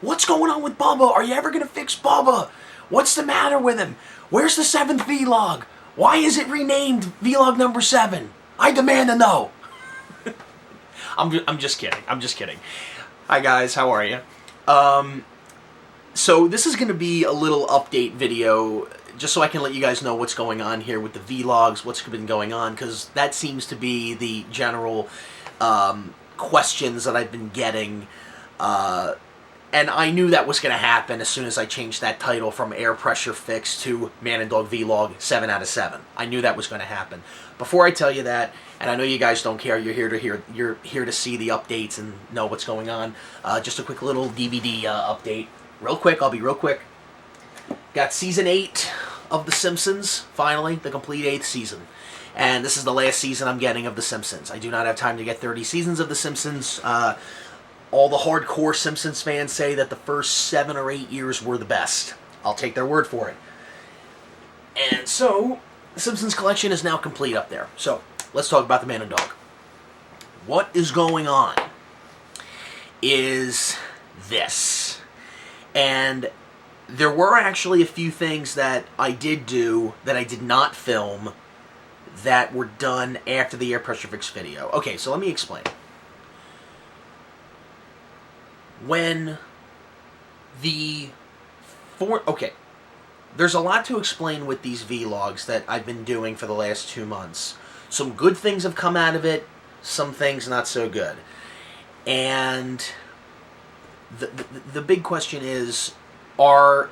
What's going on with Bubba? Are you ever going to fix Bubba? What's the matter with him? Where's the 7th vlog? Why is it renamed vlog number 7? I demand to know. I'm just kidding. I'm just kidding. Hi guys, how are you? So this is going to be a little update video, just so I can let you guys know what's going on here with the vlogs, what's been going on, because that seems to be the general questions that I've been getting. And I knew that was going to happen as soon as I changed that title from Air Pressure Fix to Man and Dog Vlog 7 out of 7. I knew that was going to happen. Before I tell you that, and I know you guys don't care, you're here to see the updates and know what's going on. Just a quick little DVD update. Real quick, I'll be real quick. Got season 8 of The Simpsons, finally, the complete 8th season. And this is the last season I'm getting of The Simpsons. I do not have time to get 30 seasons of The Simpsons. All the hardcore Simpsons fans say that the first 7 or 8 years were the best. I'll take their word for it. And so, the Simpsons collection is now complete up there. So, let's talk about the Man and Dog. What is going on is this. And there were actually a few things that I did do that I did not film that were done after the Air Pressure Fix video. Okay, so let me explain. When there's a lot to explain with these vlogs that I've been doing for the last 2 months. Some good things have come out of it, some things not so good. And the big question is, are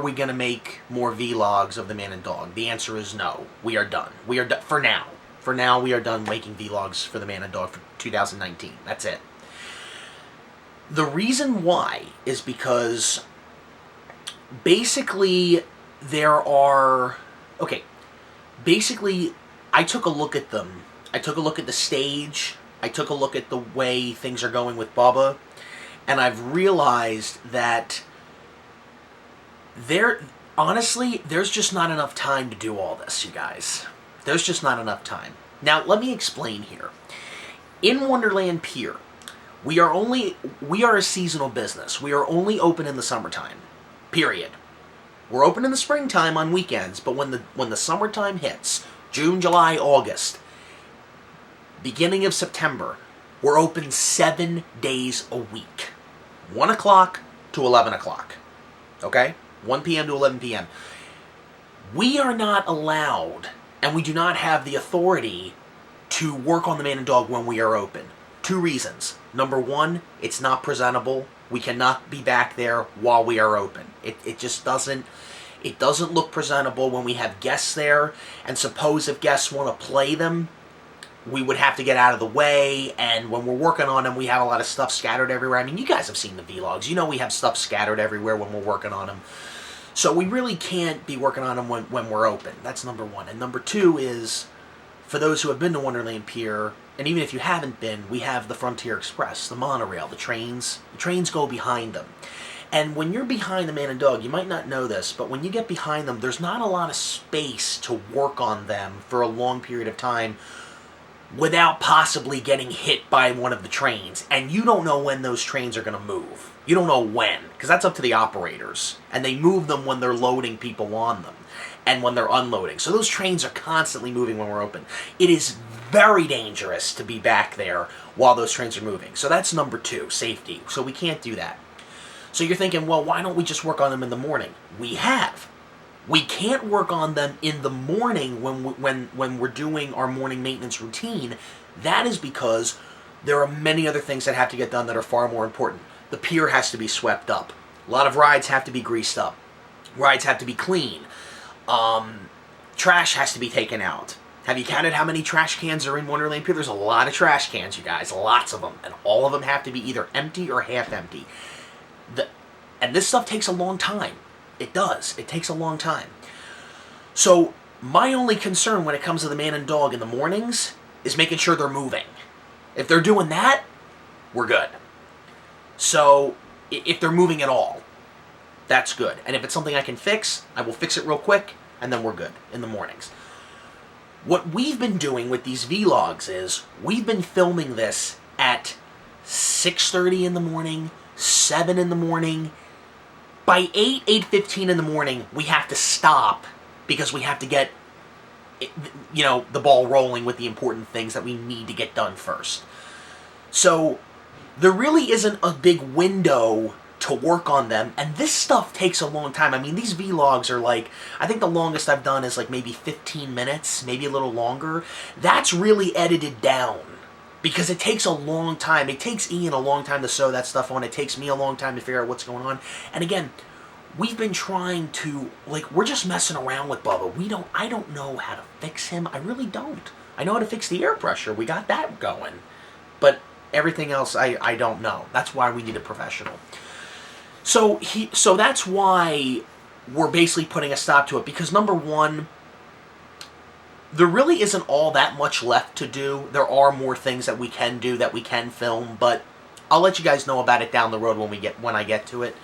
we going to make more vlogs of the Man and Dog? The answer is no. We are done. We are done for now. For now, we are done making vlogs for the Man and Dog for 2019. That's it. The reason why is because basically basically I took a look at them. I took a look at the stage. I took a look at the way things are going with Bubba. And I've realized that honestly, there's just not enough time to do all this, you guys. There's just not enough time. Now, let me explain here. In Wonderland Pier, we are a seasonal business. We are only open in the summertime. Period. We're open in the springtime on weekends, but when the summertime hits, June, July, August, beginning of September, we're open 7 days a week. 1 o'clock to 11 o'clock. Okay? 1 p.m. to 11 p.m. We are not allowed, and we do not have the authority to work on the Man and Dog when we are open. 2 reasons. Number 1, it's not presentable. We cannot be back there while we are open. It just doesn't look presentable when we have guests there. And suppose if guests want to play them, we would have to get out of the way. And when we're working on them, we have a lot of stuff scattered everywhere. I mean, you guys have seen the vlogs. You know we have stuff scattered everywhere when we're working on them. So we really can't be working on them when we're open. That's number 1. And number 2 is, for those who have been to Wonderland Pier, and even if you haven't been, we have the Frontier Express, the monorail, the trains. The trains go behind them. And when you're behind the Man and Dog, you might not know this, but when you get behind them, there's not a lot of space to work on them for a long period of time without possibly getting hit by one of the trains. And you don't know when those trains are going to move. You don't know when, because that's up to the operators. And they move them when they're loading people on them and when they're unloading. So those trains are constantly moving when we're open. It is very dangerous to be back there while those trains are moving. So that's number 2, safety. So we can't do that. So you're thinking, well, why don't we just work on them in the morning? We have. We can't work on them in the morning when we're doing our morning maintenance routine. That is because there are many other things that have to get done that are far more important. The pier has to be swept up. A lot of rides have to be greased up. Rides have to be clean. Trash has to be taken out. Have you counted how many trash cans are in Wonderland Pier? There's a lot of trash cans, you guys. Lots of them. And all of them have to be either empty or half empty. And this stuff takes a long time. It does. It takes a long time. So, my only concern when it comes to the Man and Dog in the mornings is making sure they're moving. If they're doing that, we're good. So, if they're moving at all, that's good. And if it's something I can fix, I will fix it real quick, and then we're good in the mornings. What we've been doing with these vlogs is, we've been filming this at 6:30 in the morning, 7 in the morning. By 8, 8:15 in the morning, we have to stop because we have to get, the ball rolling with the important things that we need to get done first. So there really isn't a big window to work on them, and this stuff takes a long time. I mean, these vlogs are like, I think the longest I've done is like maybe 15 minutes, maybe a little longer. That's really edited down because it takes a long time. It takes Ian a long time to sew that stuff on. It takes me a long time to figure out what's going on. And again, we've been trying to, we're just messing around with Bubba. I don't know how to fix him. I really don't. I know how to fix the air pressure. We got that going. But everything else, I don't know. That's why we need a professional. So that's why we're basically putting a stop to it, because number one, there really isn't all that much left to do. There are more things that we can do, that we can film, but I'll let you guys know about it down the road when I get to it.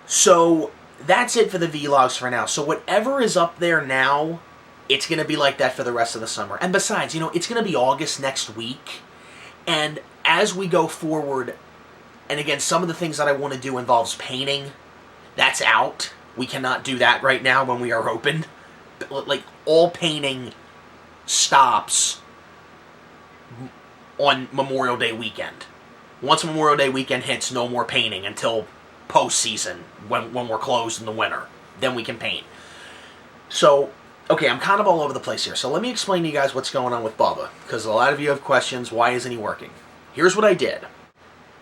So that's it for the vlogs for now. So whatever is up there now, it's going to be like that for the rest of the summer. And besides, it's going to be August next week, and as we go forward, and again, some of the things that I want to do involves painting. That's out. We cannot do that right now when we are open. All painting stops on Memorial Day weekend. Once Memorial Day weekend hits, no more painting until postseason, when we're closed in the winter. Then we can paint. So, okay, I'm kind of all over the place here. So let me explain to you guys what's going on with Bubba, because a lot of you have questions. Why isn't he working? Here's what I did.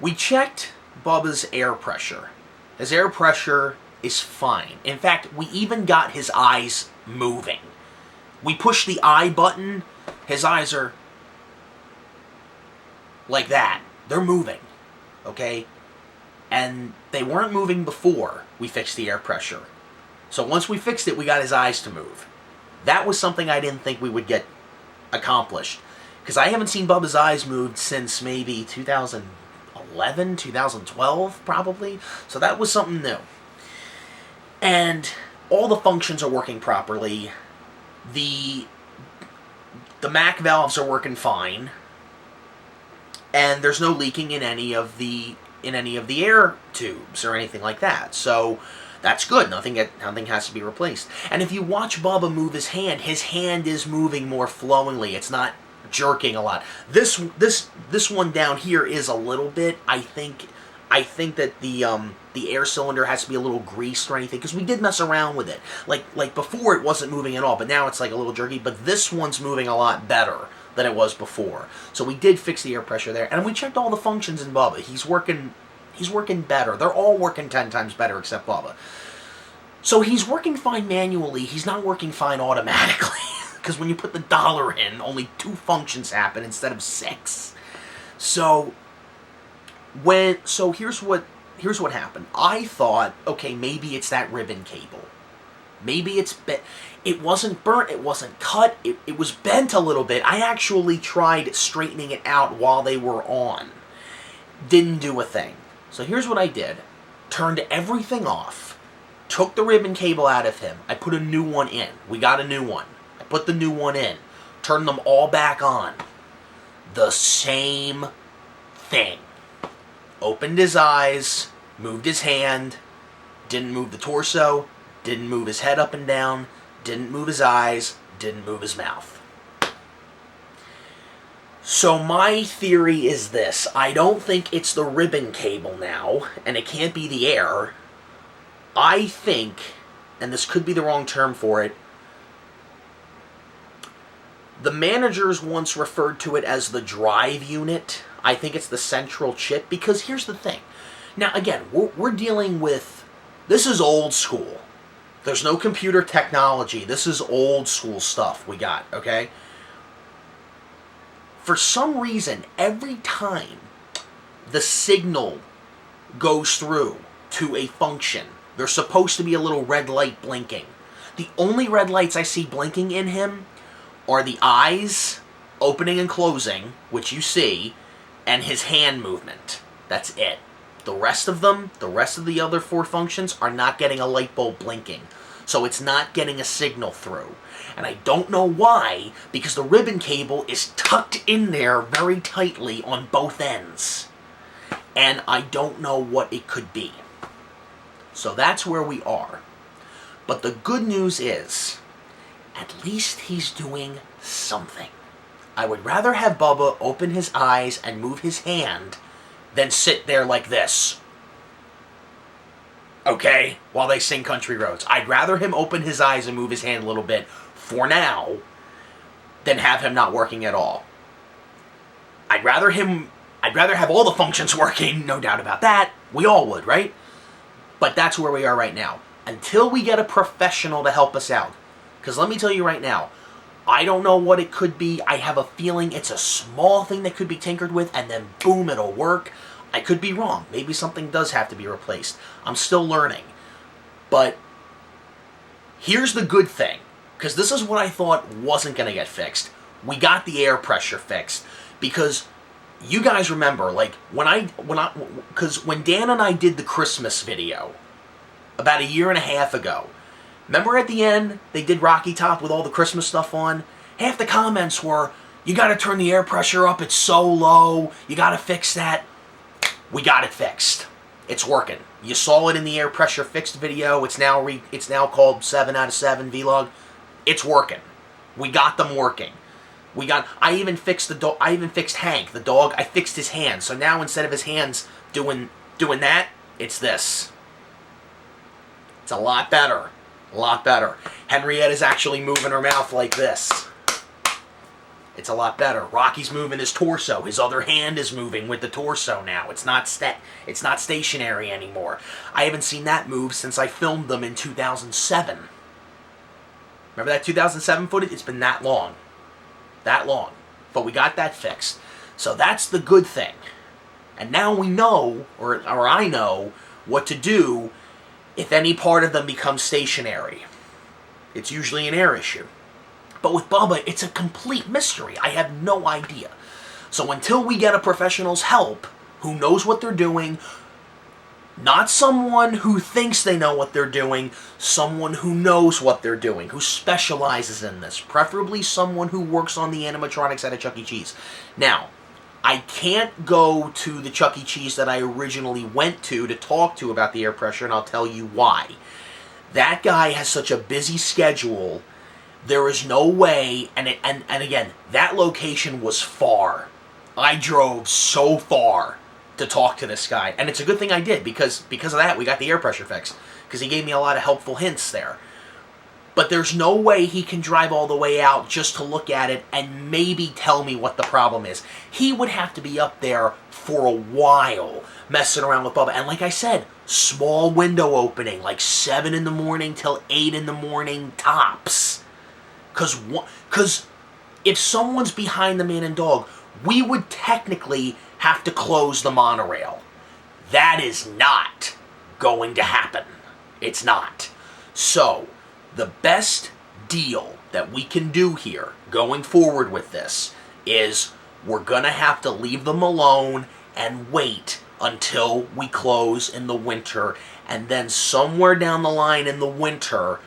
We checked Bubba's air pressure. His air pressure is fine. In fact, we even got his eyes moving. We push the eye button, his eyes are like that. They're moving, okay? And they weren't moving before we fixed the air pressure. So once we fixed it, we got his eyes to move. That was something I didn't think we would get accomplished, because I haven't seen Bubba's eyes moved since maybe 2011, 2012, probably. So that was something new. And all the functions are working properly. The MAC valves are working fine. And there's no leaking in any of the air tubes or anything like that. So that's good. Nothing has to be replaced. And if you watch Bubba move his hand is moving more flowingly. It's not jerking a lot. This one down here is a little bit. I think that the air cylinder has to be a little greased or anything, because we did mess around with it. Like before, it wasn't moving at all, but now it's like a little jerky. But this one's moving a lot better than it was before. So we did fix the air pressure there, and we checked all the functions in Bubba. He's working better. They're all working 10 times better except Bubba. So he's working fine manually. He's not working fine automatically. Because when you put the dollar in, only 2 functions happen instead of 6. So here's what happened. I thought, okay, maybe it's that ribbon cable. Maybe it wasn't burnt, it wasn't cut, it was bent a little bit. I actually tried straightening it out while they were on. Didn't do a thing. So here's what I did. Turned everything off. Took the ribbon cable out of him. I put a new one in. We got a new one. I put the new one in. Turned them all back on. The same thing. Opened his eyes, moved his hand, didn't move the torso, didn't move his head up and down, didn't move his eyes, didn't move his mouth. So my theory is this. I don't think it's the ribbon cable now, and it can't be the air. I think, and this could be the wrong term for it, the managers once referred to it as the drive unit. I think it's the central chip, because here's the thing. Now, again, we're dealing with, this is old school. There's no computer technology. This is old school stuff we got, okay? For some reason, every time the signal goes through to a function, there's supposed to be a little red light blinking. The only red lights I see blinking in him are the eyes opening and closing, which you see, and his hand movement. That's it. The rest of the other 4 functions are not getting a light bulb blinking. So it's not getting a signal through. And I don't know why, because the ribbon cable is tucked in there very tightly on both ends. and I don't know what it could be. So that's where we are. But the good news is, at least he's doing something. I would rather have Bubba open his eyes and move his hand than sit there like this. Okay? While they sing Country Roads. I'd rather him open his eyes and move his hand a little bit, for now, than have him not working at all. I'd rather have all the functions working, no doubt about that. We all would, right? But that's where we are right now. Until we get a professional to help us out. Because let me tell you right now, I don't know what it could be. I have a feeling it's a small thing that could be tinkered with, and then boom, it'll work. I could be wrong. Maybe something does have to be replaced. I'm still learning. But here's the good thing, because this is what I thought wasn't going to get fixed. We got the air pressure fixed. Because you guys remember, like, when Dan and I did the Christmas video about a year and a half ago, remember at the end, they did Rocky Top with all the Christmas stuff on? Half the comments were, you got to turn the air pressure up, it's so low, you got to fix that. We got it fixed. It's working. You saw it in the air pressure fixed video. It's now called 7 out of 7 vlog. It's working. We got them working. I even fixed Hank, the dog. I fixed his hands. So now instead of his hands doing that, it's this. It's a lot better. A lot better. Henrietta's actually moving her mouth like this. It's a lot better. Rocky's moving his torso. His other hand is moving with the torso now. It's not stationary anymore. I haven't seen that move since I filmed them in 2007. Remember that 2007 footage? It's been that long. That long. But we got that fixed. So that's the good thing. And now we know, or I know, what to do if any part of them becomes stationary. It's usually an air issue. But with Bubba, it's a complete mystery. I have no idea. So until we get a professional's help, who knows what they're doing, not someone who thinks they know what they're doing, someone who knows what they're doing, who specializes in this, preferably someone who works on the animatronics at a Chuck E. Cheese. Now, I can't go to the Chuck E. Cheese that I originally went to talk to about the air pressure, and I'll tell you why. That guy has such a busy schedule. There is no way, and again, that location was far. I drove so far to talk to this guy, and it's a good thing I did, because of that, we got the air pressure fixed, because he gave me a lot of helpful hints there. But there's no way he can drive all the way out just to look at it and maybe tell me what the problem is. He would have to be up there for a while, messing around with Bubba. And like I said, small window opening, like 7 in the morning till 8 in the morning tops. Because if someone's behind the man and dog, we would technically have to close the monorail. That is not going to happen. It's not. So, the best deal that we can do here, going forward with this, is we're going to have to leave them alone and wait until we close in the winter. And then somewhere down the line in the winter,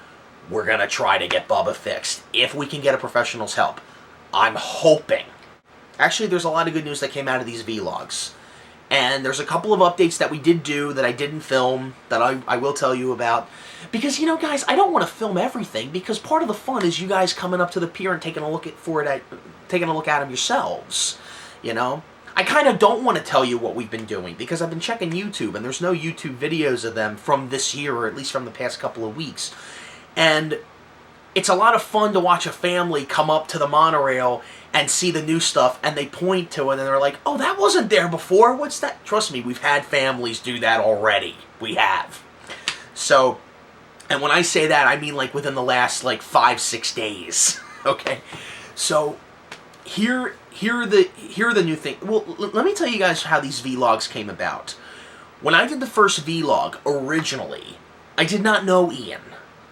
we're going to try to get Bubba fixed, if we can get a professional's help. I'm hoping. Actually, there's a lot of good news that came out of these vlogs. And there's a couple of updates that we did do that I didn't film, that I will tell you about. Because, guys, I don't want to film everything, because part of the fun is you guys coming up to the pier and taking a look at them yourselves. I kind of don't want to tell you what we've been doing, because I've been checking YouTube, and there's no YouTube videos of them from this year, or at least from the past couple of weeks. And it's a lot of fun to watch a family come up to the monorail and see the new stuff, and they point to it, and they're like, oh, that wasn't there before. What's that? Trust me, we've had families do that already. We have. So, and when I say that, I mean like within the last 5-6 days. Okay? So, here are the new thing. Well, let me tell you guys how these vlogs came about. When I did the first vlog originally, I did not know Ian.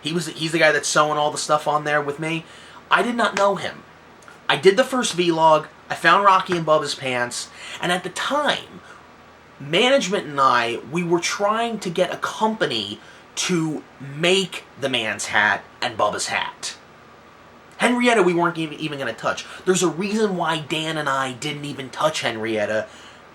He's the guy that's sewing all the stuff on there with me. I did not know him. I did the first vlog, I found Rocky and Bubba's pants, and at the time, management and I, we were trying to get a company to make the man's hat and Bubba's hat. Henrietta we weren't even going to touch. There's a reason why Dan and I didn't even touch Henrietta,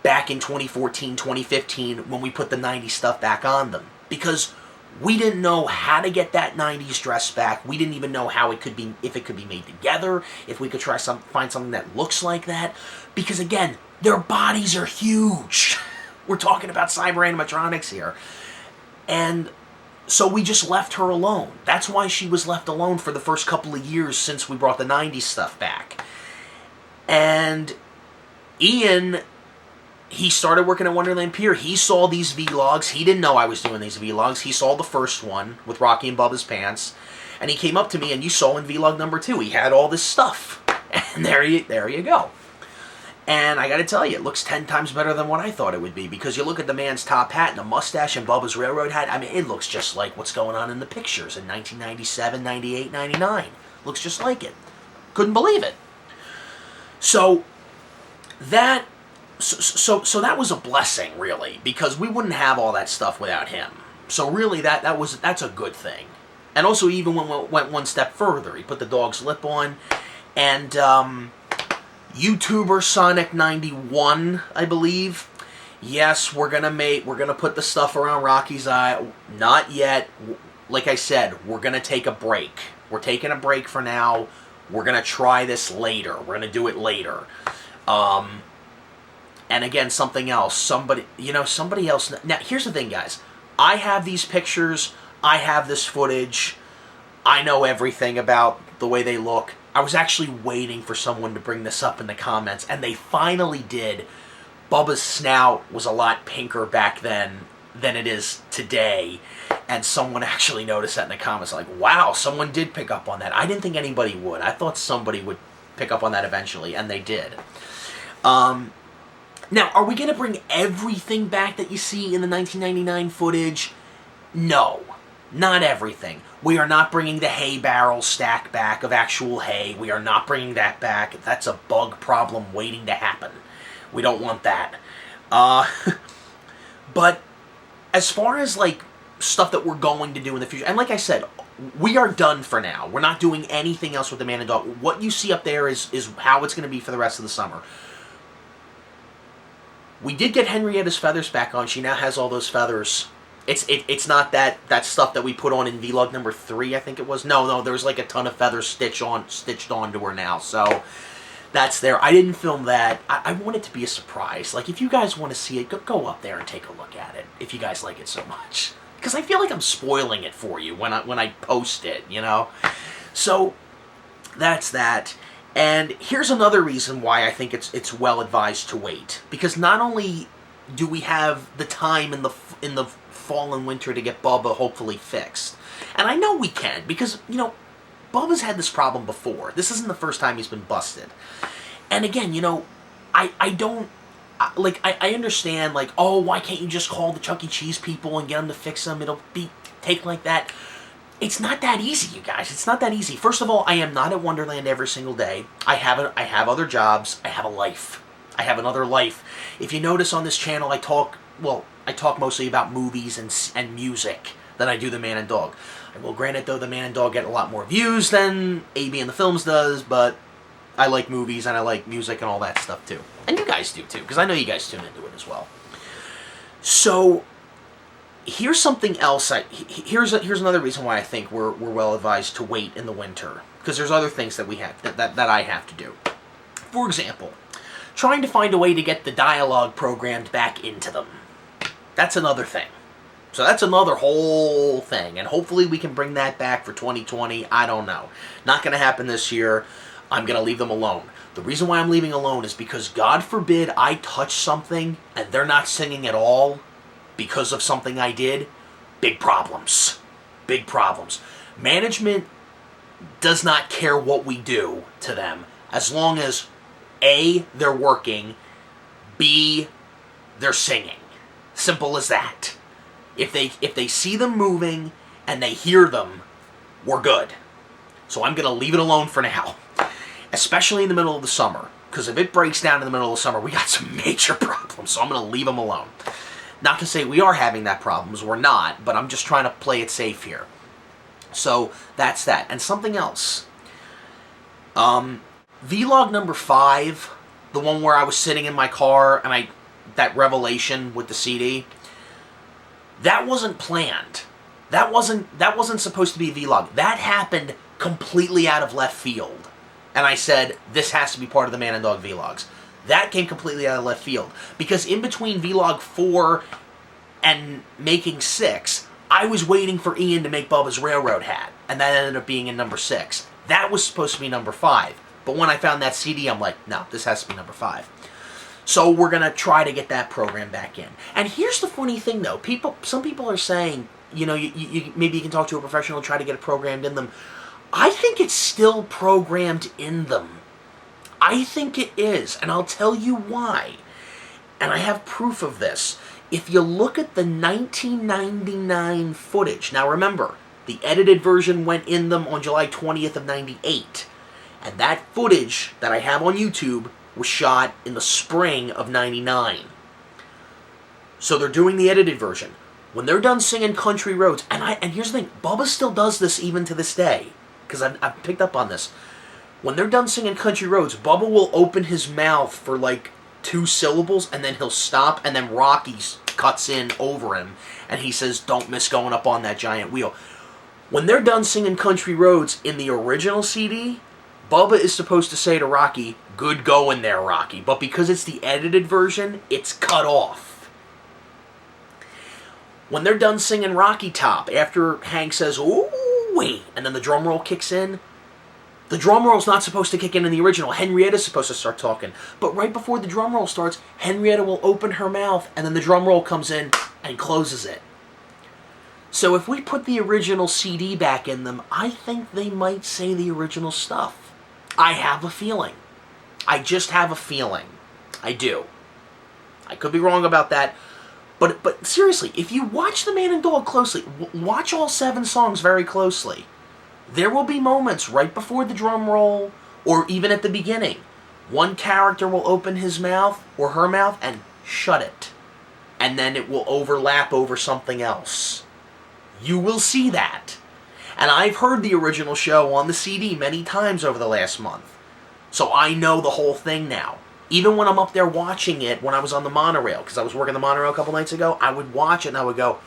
back in 2014, 2015 when we put the 90s stuff back on them. Because we didn't know how to get that 90s dress back. We didn't even know how it could be, if it could be made together, if we could find something that looks like that. Because again, their bodies are huge. We're talking about cyber animatronics here. And so we just left her alone. That's why she was left alone for the first couple of years since we brought the 90s stuff back. And Ian, he started working at Wonderland Pier. He saw these vlogs. He didn't know I was doing these vlogs. He saw the first one with Rocky and Bubba's pants. And he came up to me, and you saw in vlog number 2, he had all this stuff. And there you go. And I got to tell you, it looks 10 times better than what I thought it would be. Because you look at the man's top hat and the mustache and Bubba's railroad hat. I mean, it looks just like what's going on in the pictures in 1997, 98, 99. Looks just like it. Couldn't believe it. So that was a blessing, really, because we wouldn't have all that stuff without him. So really, that's a good thing. And also, even when we went one step further, he put the dog's lip on, and YouTuber Sonic 91, I believe. Yes, we're gonna put the stuff around Rocky's eye. Not yet. Like I said, we're gonna take a break. We're taking a break for now. We're gonna try this later. We're gonna do it later. And again, something else. Somebody else. Now, here's the thing, guys. I have these pictures. I have this footage. I know everything about the way they look. I was actually waiting for someone to bring this up in the comments, and they finally did. Bubba's snout was a lot pinker back then than it is today, and someone actually noticed that in the comments, like, wow, someone did pick up on that. I didn't think anybody would. I thought somebody would pick up on that eventually, and they did. Now, are we going to bring everything back that you see in the 1999 footage? No, not everything. We are not bringing the hay barrel stack back of actual hay. We are not bringing that back. That's a bug problem waiting to happen. We don't want that. But as far as, like, stuff that we're going to do in the future, and like I said, we are done for now. We're not doing anything else with the man and dog. What you see up there is how it's going to be for the rest of the summer. We did get Henrietta's feathers back on. She now has all those feathers. It's not that stuff that we put on in vlog number 3, I think it was. No, there's like a ton of feathers stitched onto her now. So that's there. I didn't film that. I want it to be a surprise. Like, if you guys want to see it, go up there and take a look at it. If you guys like it so much, because I feel like I'm spoiling it for you when I post it, you know. So that's that. And here's another reason why I think it's well advised to wait, because not only do we have the time in the fall and winter to get Bubba hopefully fixed, and I know we can, because, you know, Bubba's had this problem before. This isn't the first time he's been busted. And again, you know, I understand, like, oh, why can't you just call the Chuck E. Cheese people and get them to fix them? It'll take like that. It's not that easy, you guys. It's not that easy. First of all, I am not at Wonderland every single day. I have other jobs. I have a life. I have another life. If you notice on this channel, I talk mostly about movies and music than I do the man and dog. I will grant it, though, the man and dog get a lot more views than AB and the Films does, but I like movies and I like music and all that stuff, too. And you guys do, too, because I know you guys tune into it as well. So here's something else. Here's another reason why I think we're well advised to wait in the winter, because there's other things that we have that I have to do. For example, trying to find a way to get the dialogue programmed back into them. That's another thing. So that's another whole thing, and hopefully we can bring that back for 2020. I don't know. Not going to happen this year. I'm going to leave them alone. The reason why I'm leaving alone is because, God forbid, I touch something and they're not singing at all because of something I did. Big problems. Big problems. Management does not care what we do to them, as long as A, they're working, B, they're singing. Simple as that. If they see them moving and they hear them, we're good. So I'm going to leave it alone for now, especially in the middle of the summer, because if it breaks down in the middle of the summer, we got some major problems, so I'm going to leave them alone. Not to say we are having that problems, we're not, but I'm just trying to play it safe here. So that's that. And something else. Vlog number 5, the one where I was sitting in my car and I that revelation with the CD, that wasn't planned. That wasn't supposed to be a vlog. That happened completely out of left field. And I said, this has to be part of the Man and Dog vlogs. That came completely out of left field. Because in between vlog 4 and making 6, I was waiting for Ian to make Bubba's railroad hat. And that ended up being in number 6. That was supposed to be number 5. But when I found that CD, I'm like, no, this has to be number 5. So we're going to try to get that program back in. And here's the funny thing, though. Some people are saying, you know, maybe you can talk to a professional and try to get it programmed in them. I think it's still programmed in them. I think it is, and I'll tell you why. And I have proof of this. If you look at the 1999 footage, now remember, the edited version went in them on July 20th of 98. And that footage that I have on YouTube was shot in the spring of 99. So they're doing the edited version. When they're done singing Country Roads, and here's the thing, Bubba still does this even to this day, because I've picked up on this. When they're done singing Country Roads, Bubba will open his mouth for like 2 syllables, and then he'll stop, and then Rocky cuts in over him, and he says, don't miss going up on that giant wheel. When they're done singing Country Roads in the original CD, Bubba is supposed to say to Rocky, good going there, Rocky. But because it's the edited version, it's cut off. When they're done singing Rocky Top, after Hank says, ooh, wait, and then the drum roll kicks in, the drum roll's not supposed to kick in the original. Henrietta's supposed to start talking. But right before the drum roll starts, Henrietta will open her mouth, and then the drum roll comes in and closes it. So if we put the original CD back in them, I think they might say the original stuff. I have a feeling. I just have a feeling. I do. I could be wrong about that. But seriously, if you watch The Man and Dog closely, watch all 7 songs very closely. There will be moments right before the drum roll, or even at the beginning. One character will open his mouth, or her mouth, and shut it. And then it will overlap over something else. You will see that. And I've heard the original show on the CD many times over the last month. So I know the whole thing now. Even when I'm up there watching it, when I was on the monorail, because I was working the monorail a couple nights ago, I would watch it and I would go,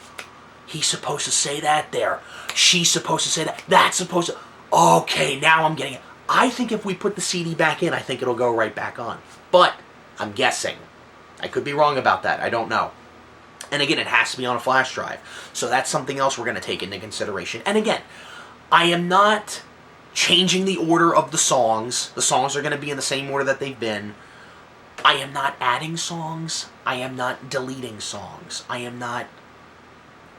he's supposed to say that there. She's supposed to say that. That's supposed to... Okay, now I'm getting it. I think if we put the CD back in, I think it'll go right back on. But I'm guessing. I could be wrong about that. I don't know. And again, it has to be on a flash drive. So that's something else we're going to take into consideration. And again, I am not changing the order of the songs. The songs are going to be in the same order that they've been. I am not adding songs. I am not deleting songs. I am not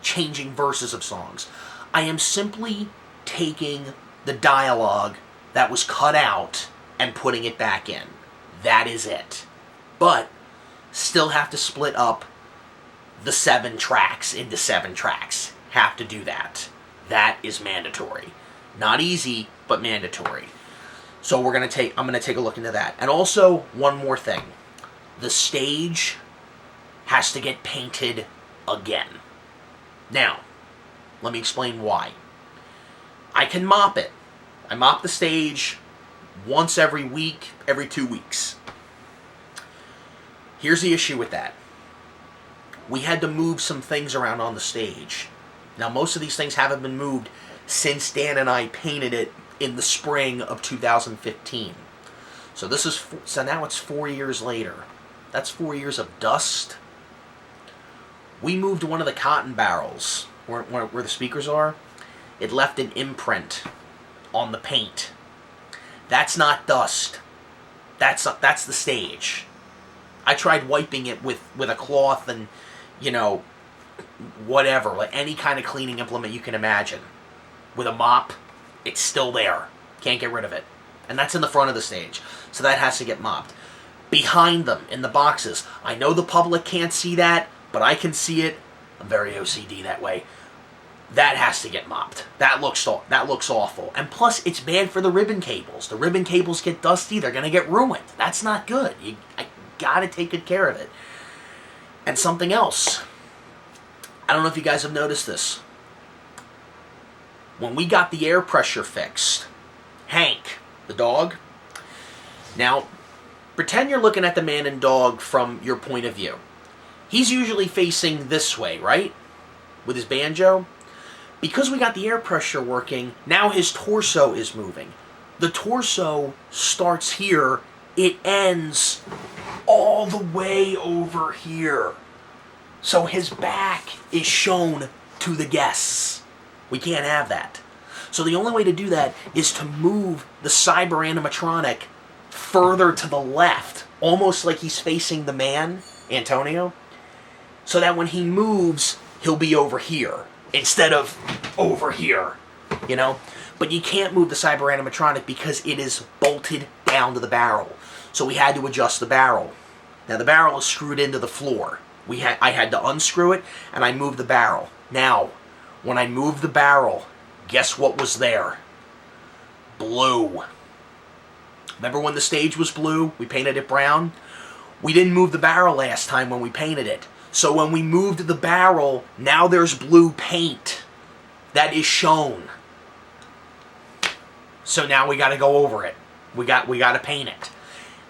changing verses of songs. I am simply taking the dialogue that was cut out and putting it back in. That is it. But still have to split up the 7 tracks into 7 tracks. Have to do that. That is mandatory. Not easy, but mandatory. So I'm going to take a look into that. And also, one more thing. The stage has to get painted again. Now, let me explain why. I can mop it. I mop the stage once every week, every 2 weeks. Here's the issue with that. We had to move some things around on the stage. Now, most of these things haven't been moved since Dan and I painted it in the spring of 2015. So now it's 4 years later. That's 4 years of dust. We moved one of the cotton barrels where the speakers are. It left an imprint on the paint. That's not dust. That's the stage. I tried wiping it with a cloth and, whatever, like any kind of cleaning implement you can imagine. With a mop, it's still there. Can't get rid of it. And that's in the front of the stage. So that has to get mopped. Behind them, in the boxes. I know the public can't see that, but I can see it. I'm very OCD that way. That has to get mopped. That looks awful. And plus, it's bad for the ribbon cables. The ribbon cables get dusty, they're going to get ruined. That's not good. I got to take good care of it. And something else. I don't know if you guys have noticed this. When we got the air pressure fixed, Hank, the dog, now, pretend you're looking at the Man and Dog from your point of view. he's usually facing this way, right? With his banjo. Because we got the air pressure working, now his torso is moving. The torso starts here, it ends all the way over here. So his back is shown to the guests. We can't have that. So the only way to do that is to move the cyber animatronic further to the left, almost like he's facing the man, Antonio, so that when he moves, he'll be over here instead of over here, you know? But you can't move the cyber animatronic because it is bolted down to the barrel. So we had to adjust the barrel. Now the barrel is screwed into the floor. I had to unscrew it, and I moved the barrel. Now, when I moved the barrel, guess what was there? Blue. Remember when the stage was blue? We painted it brown? We didn't move the barrel last time when we painted it. So when we moved the barrel, now there's blue paint that is shown. So now we got to go over it. We got to paint it.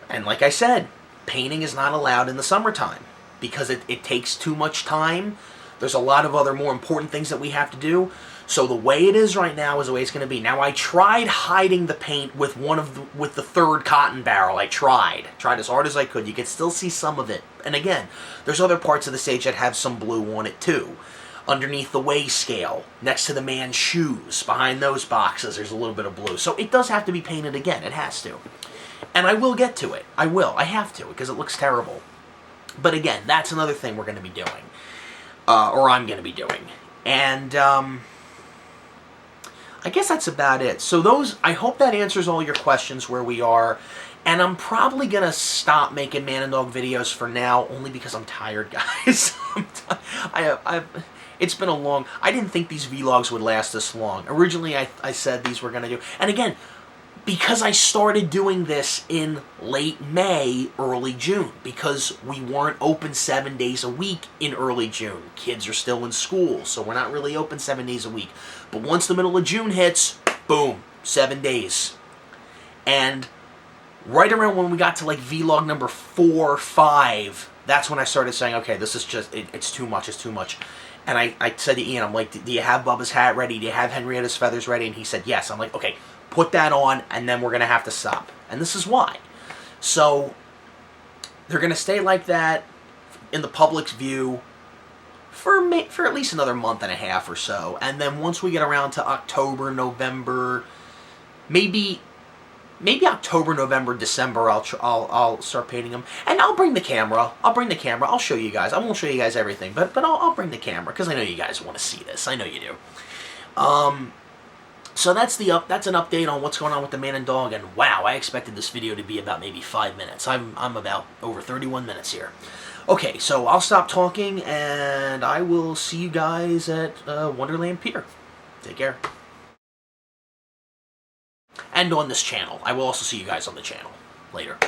And like I said, painting is not allowed in the summertime because it takes too much time. There's a lot of other more important things that we have to do. So the way it is right now is the way it's going to be. Now I tried hiding the paint with the third cotton barrel. I tried as hard as I could. You could still see some of it. And again, there's other parts of the stage that have some blue on it too. Underneath the weigh scale, next to the man's shoes, behind those boxes, there's a little bit of blue. So it does have to be painted again. It has to. And I will get to it. I will. I have to because it looks terrible. But again, that's another thing we're going to be doing. Or I'm going to be doing. And I guess that's about it. So I hope that answers all your questions where we are. And I'm probably going to stop making Man and Dog videos for now, only because I'm tired, guys. It's been a long... I didn't think these vlogs would last this long. Originally, I said these were going to do... And again, because I started doing this in late May, early June, because we weren't open 7 days a week in early June. Kids are still in school, so we're not really open 7 days a week. But once the middle of June hits, boom, 7 days. And right around when we got to like vlog number 4 or 5, that's when I started saying, okay, this is just, it's too much, it's too much. And I said to Ian, I'm like, do you have Bubba's hat ready? Do you have Henrietta's feathers ready? And he said, yes. I'm like, okay, put that on, and then we're going to have to stop. And this is why. So, they're going to stay like that in the public's view for at least another month and a half or so. And then once we get around to October, November, maybe October, November, December, I'll start painting them. And I'll bring the camera. I'll show you guys. I won't show you guys everything, but I'll bring the camera because I know you guys want to see this. I know you do. So that's an update on what's going on with the Man and Dog. And wow, I expected this video to be about maybe 5 minutes. I'm about over 31 minutes here. Okay, so I'll stop talking, and I will see you guys at Wonderland Pier. Take care. And on this channel. I will also see you guys on the channel later.